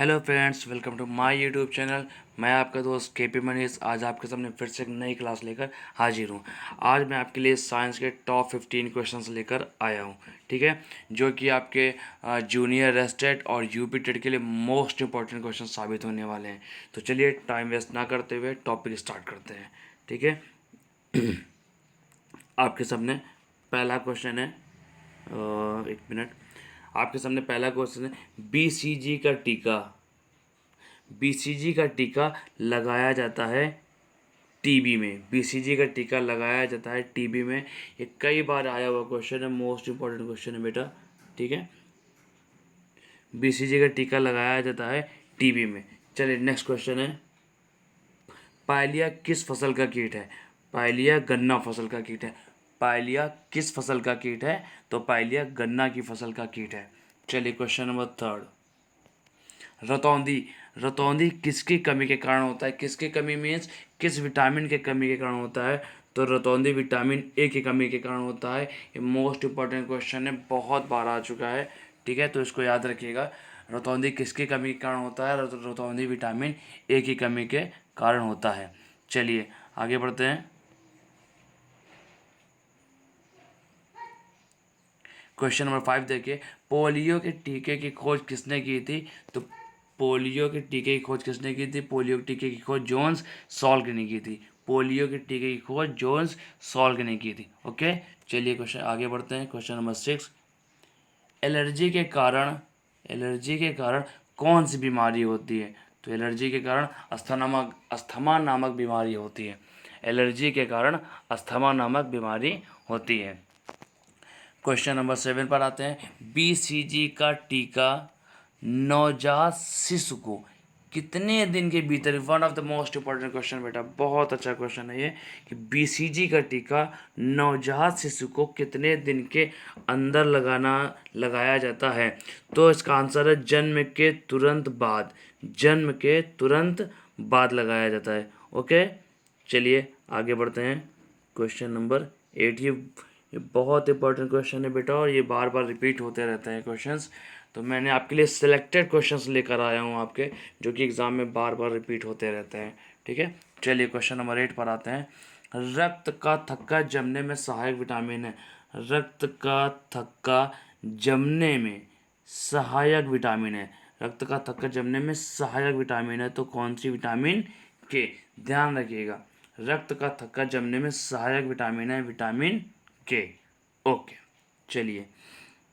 Hello friends, welcome to my YouTube channel. मैं आपका दोस्त केपी मनीष आज आपके सामने फिर से एक नई क्लास लेकर हाजिर हूँ। आज मैं आपके लिए साइंस के टॉप 15 क्वेश्चंस लेकर आया हूँ, ठीक है, जो कि आपके जूनियर रेस्टेड और यूपी टेट के लिए मोस्ट इंपॉर्टेंट क्वेश्चन साबित होने वाले हैं। तो चलिए टाइम वेस्ट ना करते हुए टॉपिक स्टार्ट करते हैं, ठीक है। आपके सामने पहला क्वेश्चन है, एक मिनट। आपके सामने पहला क्वेश्चन है, बीसीजी का टीका लगाया जाता है टीबी में। बीसीजी का टीका लगाया जाता है टीबी में। ये कई बार आया हुआ क्वेश्चन है, मोस्ट इंपॉर्टेंट क्वेश्चन है बेटा, ठीक है। बीसीजी का टीका लगाया जाता है टीबी में। चलिए नेक्स्ट क्वेश्चन है, पायलिया किस फसल का कीट है? पायलिया गन्ना फसल का कीट है। पायलिया किस फसल का कीट है? तो पायलिया गन्ना की फसल का कीट है। चलिए क्वेश्चन नंबर थर्ड, रतौंधी। रतौंधी किसकी कमी के कारण होता है? किसकी कमी मीन्स किस विटामिन के कमी के कारण होता है? तो रतौंधी विटामिन ए की कमी के कारण होता है। ये मोस्ट इंपॉर्टेंट क्वेश्चन है, बहुत बार आ चुका है, ठीक है, तो इसको याद रखिएगा। रतौंधी किसकी कमी के कारण होता है? रतौंधी विटामिन ए की कमी के कारण होता है। चलिए आगे बढ़ते हैं। क्वेश्चन नंबर 5 देखिए, पोलियो के टीके की खोज किसने की थी? तो पोलियो के टीके की खोज किसने की थी? पोलियो के टीके की खोज जोन्स सॉल्क ने की थी। पोलियो के टीके की खोज जोन्स सॉल्क ने की थी। ओके, चलिए क्वेश्चन आगे बढ़ते हैं। क्वेश्चन नंबर 6, एलर्जी के कारण कौन सी बीमारी होती है? तो एलर्जी के कारण अस्थमा नामक बीमारी होती है। एलर्जी के कारण अस्थमा नामक बीमारी होती है। क्वेश्चन नंबर 7 पर आते हैं, बीसीजी का टीका नवजात शिशु को कितने दिन के भीतर, one of the most important question बेटा, बहुत अच्छा क्वेश्चन है ये, कि बीसीजी का टीका नवजात शिशु को कितने दिन के अंदर लगाया जाता है? तो इसका आंसर है जन्म के तुरंत बाद। जन्म के तुरंत बाद लगाया जाता है। ओके, चलिए आगे बढ़ते हैं। क्वेश्चन नंबर 8, ये बहुत इंपॉर्टेंट क्वेश्चन है बेटा, और ये बार बार रिपीट होते रहते हैं क्वेश्चंस। तो मैंने आपके लिए सिलेक्टेड क्वेश्चंस लेकर आया हूँ आपके, जो कि एग्ज़ाम में बार बार रिपीट होते रहते हैं, ठीक है। चलिए क्वेश्चन नंबर 8 पर आते हैं, रक्त का थक्का जमने में सहायक विटामिन है। रक्त का थक्का जमने में सहायक विटामिन है। रक्त का थक्का जमने में सहायक विटामिन है, तो कौन सी विटामिन के? ध्यान रखिएगा, रक्त का थक्का जमने में सहायक विटामिन है विटामिन के। ओके, चलिए,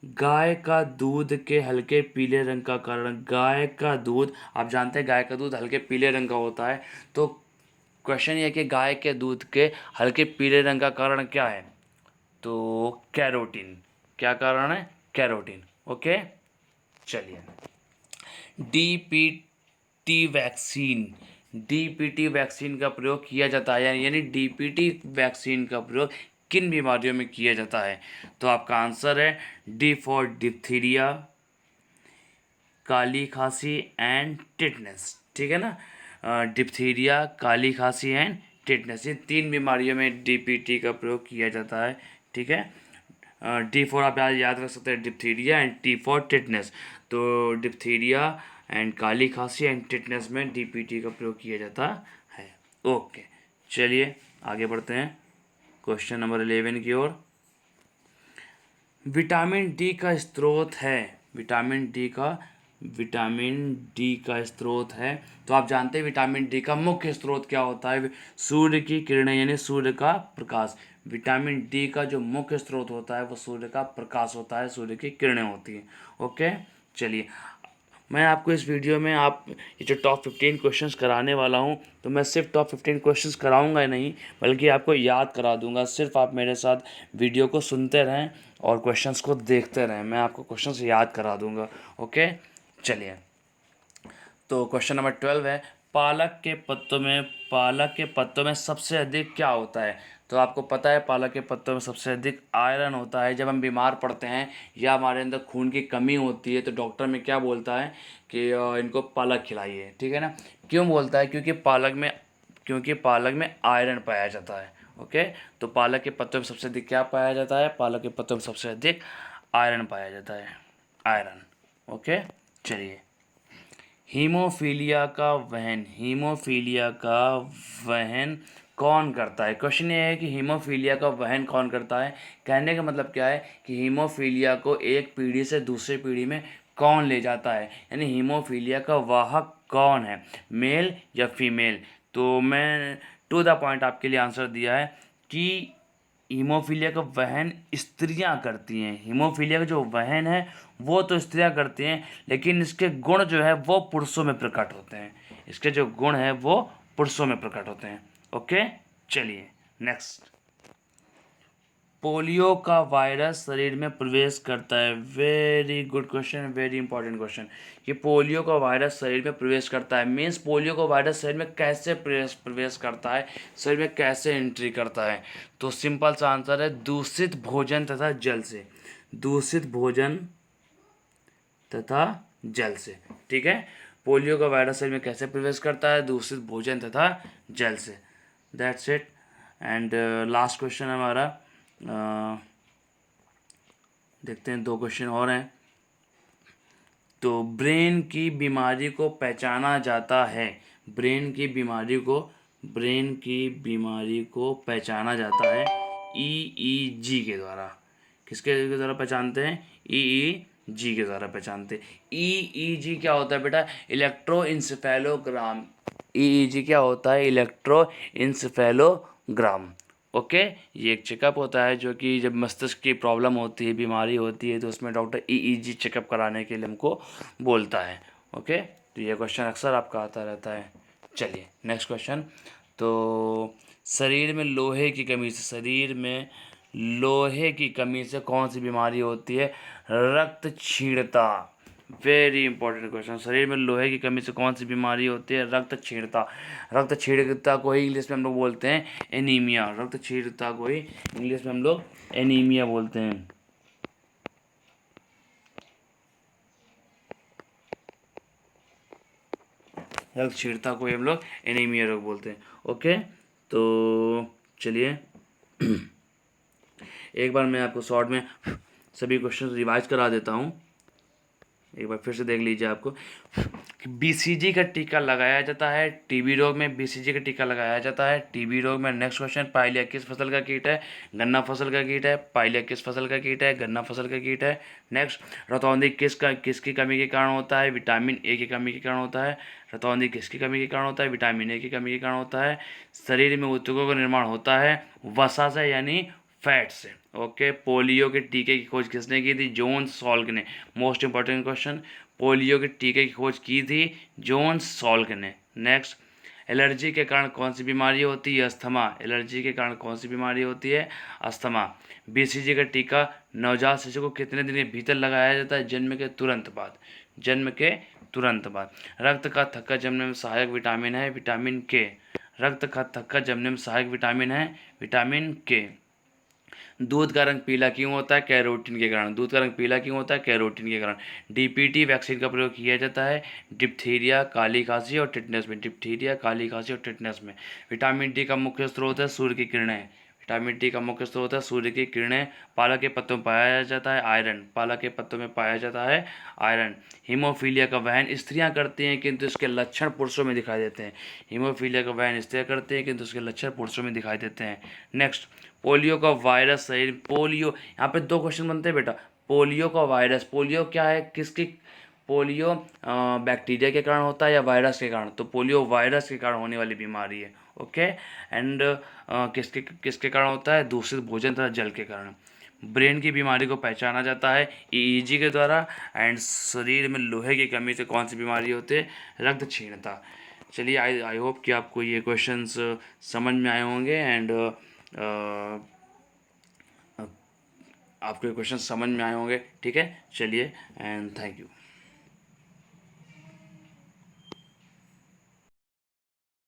गाय का दूध के हल्के पीले रंग का कारण। गाय का दूध, आप जानते हैं गाय का दूध हल्के पीले रंग का होता है, तो क्वेश्चन ये है कि गाय के दूध के हल्के पीले रंग का कारण क्या है? तो कैरोटीन। क्या कारण है? कैरोटीन। ओके, चलिए, डीपीटी वैक्सीन। डीपीटी वैक्सीन का प्रयोग किया जाता है, यानी डीपीटी वैक्सीन का प्रयोग किन बीमारियों में किया जाता है? तो आपका आंसर है डी फॉर डिप्थीरिया, काली खांसी एंड टिटनेस, ठीक है ना। डिप्थीरिया, काली खांसी एंड टिटनेस, ये 3 बीमारियों में डीपीटी का प्रयोग किया जाता है, ठीक है। डी फॉर आप याद रख सकते हैं diphtheria, and T for tetanus. तो डिप्थीरिया एंड काली खांसी एंड टिटनेस में डीपीटी का प्रयोग किया जाता है। ओके, चलिए आगे बढ़ते हैं क्वेश्चन नंबर 11 की ओर। विटामिन डी का स्रोत है। विटामिन डी का स्रोत है, तो आप जानते हैं विटामिन डी का मुख्य स्रोत क्या होता है? सूर्य की किरणें, यानी सूर्य का प्रकाश। विटामिन डी का जो मुख्य स्रोत होता है वो सूर्य का प्रकाश होता है, सूर्य की किरणें होती हैं। ओके, चलिए, मैं आपको इस वीडियो में ये जो टॉप 15 क्वेश्चंस कराने वाला हूँ, तो मैं सिर्फ टॉप 15 क्वेश्चंस कराऊंगा ही नहीं, बल्कि आपको याद करा दूंगा। सिर्फ आप मेरे साथ वीडियो को सुनते रहें और क्वेश्चंस को देखते रहें, मैं आपको क्वेश्चंस याद करा दूंगा। ओके, चलिए, तो क्वेश्चन नंबर 12 है, पालक के पत्तों में सबसे अधिक क्या होता है? तो आपको पता है पालक के पत्तों में सबसे अधिक आयरन होता है। जब हम बीमार पड़ते हैं या हमारे अंदर खून की कमी होती है, तो डॉक्टर में क्या बोलता है कि इनको पालक खिलाइए, ठीक है ना। क्यों बोलता है? क्योंकि पालक में आयरन पाया जाता है। ओके, तो पालक के पत्तों में सबसे अधिक क्या पाया जाता है? पालक के पत्तों में सबसे अधिक आयरन पाया जाता है, आयरन। ओके, चलिए, हीमोफीलिया का वहन कौन करता है। क्वेश्चन ये है कि हीमोफीलिया का वहन कौन करता है। कहने का मतलब क्या है कि हीमोफीलिया को एक पीढ़ी से दूसरी पीढ़ी में कौन ले जाता है, यानी हीमोफीलिया का वाहक कौन है, मेल या फीमेल। तो मैं टू द पॉइंट आपके लिए आंसर दिया है कि हीमोफीलिया का वहन स्त्रियां करती हैं। हीमोफीलिया का जो वहन है वो तो स्त्रियां करती हैं, लेकिन इसके गुण जो है वो पुरुषों में प्रकट होते हैं। इसके जो गुण है वो पुरुषों में प्रकट होते हैं। ओके, चलिए नेक्स्ट। पोलियो का वायरस शरीर में प्रवेश करता है। Very good question, very important question. कि पोलियो का वायरस शरीर में प्रवेश करता है मीन्स पोलियो का वायरस शरीर में कैसे प्रवेश करता है, शरीर में कैसे एंट्री करता है। तो सिंपल सा आंसर है दूषित भोजन तथा जल से। दूषित भोजन तथा जल से, ठीक है। पोलियो का वायरस शरीर में कैसे प्रवेश करता है, दूषित भोजन तथा जल से। That's it. And last question हमारा, देखते हैं 2 क्वेश्चन और हैं। तो ब्रेन की बीमारी को पहचाना जाता है। ब्रेन की बीमारी को पहचाना जाता है ईईजी के द्वारा। किसके द्वारा पहचानते हैं, ईईजी के द्वारा पहचानते हैं। ईईजी क्या होता है बेटा, इलेक्ट्रोइंसेफेलोग्राम। ईईजी क्या होता है, इलेक्ट्रोइंसेफेलोग्राम। ओके, ये एक चेकअप होता है जो कि जब मस्तिष्क की प्रॉब्लम होती है, बीमारी होती है, तो उसमें डॉक्टर ईईजी चेकअप कराने के लिए हमको बोलता है। ओके, तो ये क्वेश्चन अक्सर आपका आता रहता है। चलिए नेक्स्ट क्वेश्चन। तो शरीर में लोहे की कमी से कौन सी बीमारी होती है, रक्तक्षीणता। Very important question. शरीर में लोहे की कमी से कौन सी बीमारी होती है, रक्तक्षीणता। रक्तक्षीणता को ही इंग्लिश में हम लोग बोलते हैं एनीमिया। रक्तक्षीणता को ही इंग्लिश में हम लोग एनीमिया बोलते हैं। रक्तक्षीणता को ही हम लोग एनीमिया रोग बोलते हैं। ओके, तो चलिए एक बार मैं आपको शॉर्ट में सभी क्वेश्चन रिवाइज करा देता हूँ। एक बार फिर से देख लीजिए आपको। बीसीजी का टीका लगाया जाता है टीबी रोग में। बीसीजी का टीका लगाया जाता है टीबी रोग में। नेक्स्ट क्वेश्चन, पाइलिया किस फसल का कीट है, गन्ना फसल का कीट है। पाइलिया किस फसल का कीट है, गन्ना फसल का कीट है। नेक्स्ट, रतौंधी किसकी कमी के कारण होता है, विटामिन ए की कमी के कारण होता है। रतौंधी किसकी कमी के कारण होता है, विटामिन ए की कमी के कारण होता है। शरीर में ऊतकों का निर्माण होता है वसा से यानी फैट से। ओके, पोलियो के टीके की खोज किसने की थी, जॉन सॉल्क ने। मोस्ट इंपॉर्टेंट क्वेश्चन, पोलियो के टीके की खोज की थी जॉन सॉल्क ने। नेक्स्ट, एलर्जी के कारण कौन सी बीमारी होती है, अस्थमा। एलर्जी के कारण कौन सी बीमारी होती है, अस्थमा। बीसीजी का टीका नवजात शिशु को कितने दिन के भीतर लगाया जाता है, जन्म के तुरंत बाद। जन्म के तुरंत बाद। रक्त का थक्का जमने में सहायक विटामिन है, विटामिन के। रक्त का थक्का जमने में सहायक विटामिन है, विटामिन के। दूध का रंग पीला क्यों होता है, कैरोटीन के कारण। दूध का रंग पीला क्यों होता है, कैरोटीन के कारण। डीपीटी वैक्सीन का प्रयोग किया जाता है डिप्थीरिया, काली खांसी और टिटनेस में। डिप्थीरिया, काली खांसी और टिटनेस में। विटामिन डी का मुख्य स्रोत है सूर्य की किरणें। विटामिन डी का मुख्य स्रोत है सूर्य की किरणें। पालक के पत्तों में पाया जाता है आयरन। पालक के पत्तों में पाया जाता है आयरन। हीमोफीलिया का वहन स्त्रियां करती हैं किंतु इसके लक्षण पुरुषों में दिखाई देते हैं। हीमोफीलिया का वहन स्त्रियां करती हैं किंतु इसके लक्षण पुरुषों में दिखाई देते हैं। नेक्स्ट, पोलियो का वायरस शरीर, पोलियो यहाँ पे 2 क्वेश्चन बनते हैं बेटा। पोलियो का वायरस, पोलियो क्या है, किसकी, पोलियो बैक्टीरिया के कारण होता है या वायरस के कारण। तो पोलियो वायरस के कारण होने वाली बीमारी है। ओके, एंड किसके किसके कारण होता है, दूषित भोजन तथा जल के कारण। ब्रेन की बीमारी को पहचाना जाता है ईईजी के द्वारा। एंड शरीर में लोहे की कमी से कौन सी बीमारी होती है, रक्तक्षीणता। चलिए, आई होप कि आपको ये क्वेश्चंस समझ में आए होंगे। एंड आपके क्वेश्चन समझ में आए होंगे। ठीक है, चलिए, एंड थैंक यू।